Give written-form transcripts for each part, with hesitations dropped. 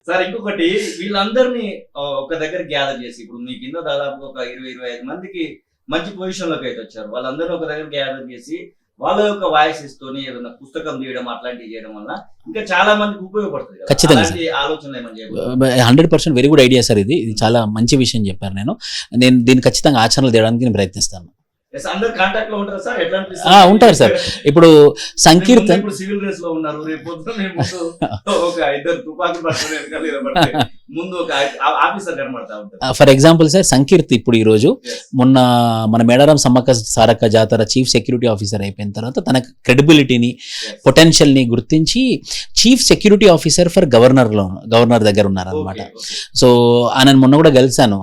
Sir ఇంకొకటి వీళ్ళందరినీ ఒక దగ్గర గ్యాదర్ చేసి ఇప్పుడు మీ కింద దాదాపు ఒక 20-25 మందికి మంచి పొజిషన్ లోకి అయితే వచ్చారు. వాళ్ళందరినీ ఒక దగ్గర గ్యాదర్ చేసి వాళ్ళ యొక్క వాయిసెస్ తోని ఏదైనా పుస్తకం తీయడం అట్లాంటివి చేయడం వల్ల ఇంకా చాలా మందికి ఉపయోగపడుతుంది. ఖచ్చితంగా ఆలోచన ఏమని 100% వెరీ గుడ్ ఐడియా సార్. ఇది చాలా మంచి విషయం చెప్పారు. నేను దీన్ని ఖచ్చితంగా ఆచరణలు తేయడానికి నేను ప్రయత్నిస్తాను. ఉంటారు సార్. ఇప్పుడు సంకీర్తన్ సివిల్ రేస్ లో ఉన్నారు, రేపు ఒక ఇద్దరు తుపాకులు పట్టుకుని ముందు ఒక ఆఫీసర్ కనబడతా ఉంటారు. ఫర్ ఎగ్జాంపుల్ సార్, సంకీర్తి ఇప్పుడు ఈ రోజు మొన్న మన మేడారం సమ్మక్క సారక్క జాతర చీఫ్ సెక్యూరిటీ ఆఫీసర్ అయిపోయిన తర్వాత తన క్రెడిబిలిటీని పొటెన్షియల్ ని గుర్తించి chief security officer for governor దగ్గర ఉన్నారనమాట. సో ఆయన మొన్న కూడా కలిసాను.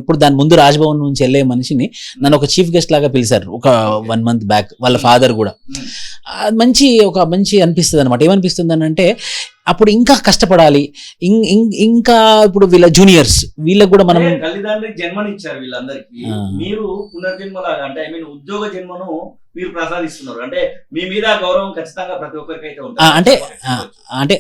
ఇప్పుడు దాని ముందు రాజ్భవన్ నుంచి వెళ్ళే మనిషిని నన్ను ఒక చీఫ్ గెస్ట్ లాగా పిలిచారు ఒక 1 month బ్యాక్. వాళ్ళ ఫాదర్ కూడా మంచి అనిపిస్తుంది అనమాట. ఏమనిపిస్తుంది అని అంటే అప్పుడు ఇంకా కష్టపడాలి, ఇంకా ఇప్పుడు వీళ్ళ జూనియర్స్ వీళ్ళకి కూడా మనం తల్లిదండ్రులకు జన్మనిచ్చారు. వీళ్ళందరికీ మీరు పునర్జన్మలాగా అంటే ఉద్యోగ జన్మను మీరు ప్రసాదిస్తున్నారు. అంటే మీ మీద గౌరవం ఖచ్చితంగా ప్రతి ఒక్కరికి అయితే ఉంటుంది. అంటే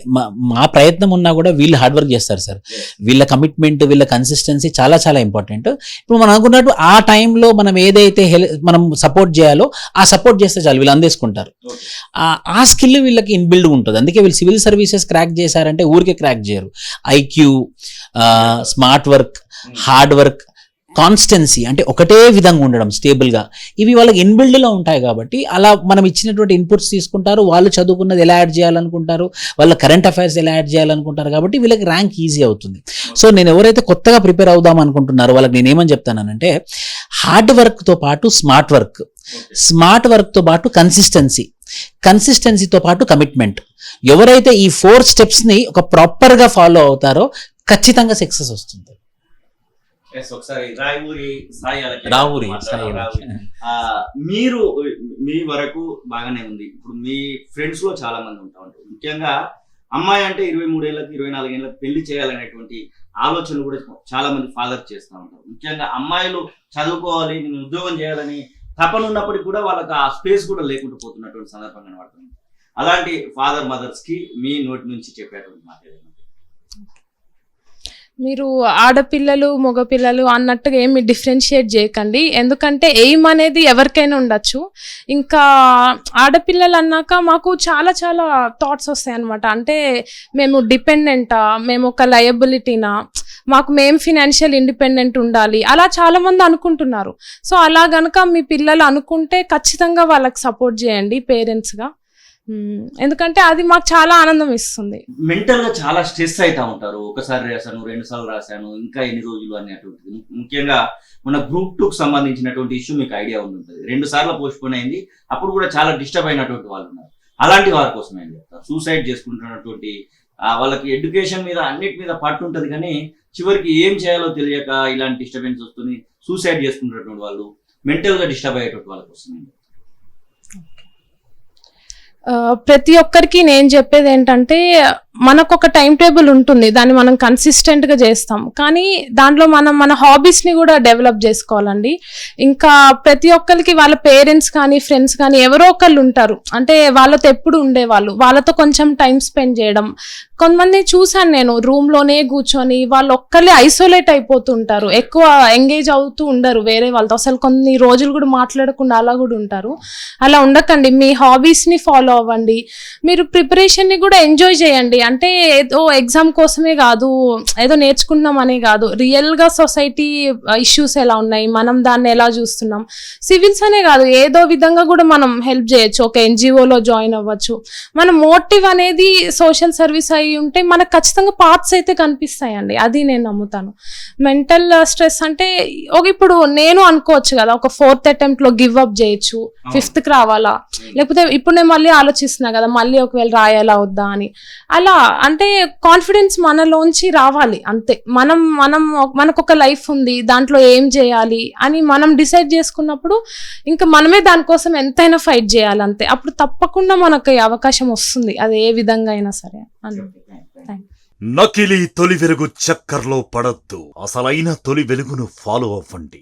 మా ప్రయత్నం ఉన్నా కూడా వీళ్ళు హార్డ్ వర్క్ చేస్తారు సార్. వీళ్ళ కమిట్మెంట్, వీళ్ళ కన్సిస్టెన్సీ చాలా చాలా ఇంపార్టెంట్. ఇప్పుడు మనం అనుకున్నట్టు ఆ టైంలో మనం ఏదైతే మనం సపోర్ట్ చేయాలో ఆ సపోర్ట్ చేస్తే చాలు, వీళ్ళు అందేసుకుంటారు. ఆ స్కిల్ వీళ్ళకి ఇన్బిల్డ్ ఉంటుంది. అందుకే వీళ్ళు సివిల్ సర్వీసెస్ క్రాక్ చేశారంటే ఊరికే క్రాక్ చేయరు. IQ, smart work, hard work, consistency అంటే ఒకటే విధంగా ఉండడం స్టేబుల్గా, ఇవి వాళ్ళకి ఇన్బిల్డ్లో ఉంటాయి. కాబట్టి అలా మనం ఇచ్చినటువంటి ఇన్పుట్స్ తీసుకుంటారు. వాళ్ళు చదువుకున్నది ఎలా యాడ్ చేయాలనుకుంటారు, వాళ్ళ కరెంట్ అఫైర్స్ ఎలా యాడ్ చేయాలనుకుంటారు. కాబట్టి వీళ్ళకి ర్యాంక్ ఈజీ అవుతుంది. సో నేను ఎవరైతే కొత్తగా ప్రిపేర్ అవుదాం అనుకుంటున్నారో వాళ్ళకి నేను ఏమని చెప్తానంటే హార్డ్ వర్క్తో పాటు స్మార్ట్ వర్క్తో పాటు కన్సిస్టెన్సీతో పాటు కమిట్మెంట్. ఎవరైతే ఈ 4 స్టెప్స్ని ఒక ప్రాపర్గా ఫాలో అవుతారో ఖచ్చితంగా సక్సెస్ వస్తుంది. ఒకసారి రావురి మీరు మీ వరకు బాగానే ఉంది. ఇప్పుడు మీ ఫ్రెండ్స్ లో చాలా మంది ఉంటా ఉంటారు. ముఖ్యంగా అమ్మాయి అంటే 23 ఏళ్ళకి 24 ఏళ్ళకి పెళ్లి చేయాలనేటువంటి ఆలోచనలు కూడా చాలా మంది ఫాదర్ చేస్తూ ఉంటారు. ముఖ్యంగా అమ్మాయిలు చదువుకోవాలి, నేను ఉద్యోగం చేయాలని తపన ఉన్నప్పటికీ కూడా వాళ్ళకి ఆ స్పేస్ కూడా లేకుండా పోతున్నటువంటి సందర్భం కనబడుతుంది. అలాంటి ఫాదర్ మదర్స్ కి మీ నోటి నుంచి చెప్పేటువంటి మాట ఏదైనా? మీరు ఆడపిల్లలు మగపిల్లలు అన్నట్టుగా ఏమి డిఫరెన్షియేట్ చేయకండి. ఎందుకంటే ఎయిమ్ అనేది ఎవరికైనా ఉండొచ్చు. ఇంకా ఆడపిల్లలు అన్నాక మాకు చాలా చాలా థాట్స్ వస్తాయి అనమాట. అంటే మేము డిపెండెంటా, మేము ఒక లయబిలిటీనా, మేము ఫినాన్షియల్ ఇండిపెండెంట్ ఉండాలి, అలా చాలా మంది అనుకుంటున్నారు. సో అలా గనక మీ పిల్లలు అనుకుంటే ఖచ్చితంగా వాళ్ళకి సపోర్ట్ చేయండి పేరెంట్స్గా. ఎందుకంటే అది మాకు చాలా ఆనందం ఇస్తుంది. మెంటల్ గా చాలా స్ట్రెస్ అవుతా ఉంటారు. ఒకసారి రాశాను, 2 సార్లు రాశాను, ఇంకా ఎన్ని రోజులు అనేటువంటిది. ముఖ్యంగా మన Group 2కు సంబంధించినటువంటి ఇష్యూ మీకు ఐడియా ఉంటుంది. 2 సార్లు పోస్ట్పోన్ అయింది. అప్పుడు కూడా చాలా డిస్టర్బ్ అయినటువంటి వాళ్ళు ఉన్నారు. అలాంటి వారి కోసం ఏం చెప్తారు? సూసైడ్ చేసుకుంటున్నటువంటి వాళ్ళకి ఎడ్యుకేషన్ మీద అన్నిటి మీద పట్టు ఉంటుంది, కానీ చివరికి ఏం చేయాలో తెలియక ఇలాంటి డిస్టర్బెన్స్ వస్తుంది, సూసైడ్ చేసుకుంటున్నటువంటి వాళ్ళు, మెంటల్ గా డిస్టర్బ్ అయ్యేటువంటి వాళ్ళ కోసం ఏం చెప్తారు? ప్రతి ఒక్కరికి నేను చెప్పేది ఏంటంటే మనకు ఒక టైం టేబుల్ ఉంటుంది, దాన్ని మనం కన్సిస్టెంట్గా చేస్తాం. కానీ దాంట్లో మన హాబీస్ని కూడా డెవలప్ చేసుకోవాలండి. ఇంకా ప్రతి ఒక్కరికి వాళ్ళ పేరెంట్స్ కానీ ఫ్రెండ్స్ కానీ ఎవరో ఒకళ్ళు ఉంటారు, అంటే వాళ్ళతో ఎప్పుడు ఉండేవాళ్ళు, వాళ్ళతో కొంచెం టైం స్పెండ్ చేయడం. కొంతమంది చూసాను నేను, రూమ్లోనే కూర్చొని వాళ్ళు ఒక్కళ్ళే ఐసోలేట్ అయిపోతుంటారు, ఎక్కువ ఎంగేజ్ అవుతూ ఉండరు వేరే వాళ్ళతో, అసలు కొన్ని రోజులు కూడా మాట్లాడకుండా అలా కూడా ఉంటారు. అలా ఉండకండి. మీ హాబీస్ని ఫాలో అవ్వండి. మీరు ప్రిపరేషన్ని కూడా ఎంజాయ్ చేయండి. అంటే ఏదో ఎగ్జామ్ కోసమే కాదు, ఏదో నేర్చుకుంటున్నాం అనే కాదు, రియల్గా సొసైటీ ఇష్యూస్ ఎలా ఉన్నాయి, మనం దాన్ని ఎలా చూస్తున్నాం, సివిల్స్ అనే కాదు ఏదో విధంగా కూడా మనం హెల్ప్ చేయొచ్చు. ఒక NGOలో జాయిన్ అవ్వచ్చు. మన మోటివ్ అనేది సోషల్ సర్వీస్ అయి ఉంటే మనకు ఖచ్చితంగా పార్ట్స్ అయితే కనిపిస్తాయండి. అది నేను నమ్ముతాను. మెంటల్ స్ట్రెస్ అంటే ఇప్పుడు నేను అనుకోవచ్చు కదా, ఒక 4th అటెంప్ట్లో గివ్ అప్ చేయొచ్చు, 5th రావాలా, లేకపోతే ఇప్పుడు నేను మళ్ళీ ఆలోచిస్తున్నా కదా మళ్ళీ ఒకవేళ రాయాలా వద్దా అని. అలా అంటే కాన్ఫిడెన్స్ మనలోంచి రావాలి అంతే. మనకు ఒక లైఫ్ ఉంది, దాంట్లో ఏం చేయాలి అని మనం డిసైడ్ చేసుకున్నప్పుడు ఇంకా మనమే దానికోసం ఎంతైనా ఫైట్ చేయాలి అంతే. అప్పుడు తప్పకుండా మనకు అవకాశం వస్తుంది, అది ఏ విధంగా అయినా సరే. నకిలీ తొలి వెలుగు చక్కర్లో పడొద్దు, అసలైన తొలి వెలుగును ఫాలో అవ్వండి.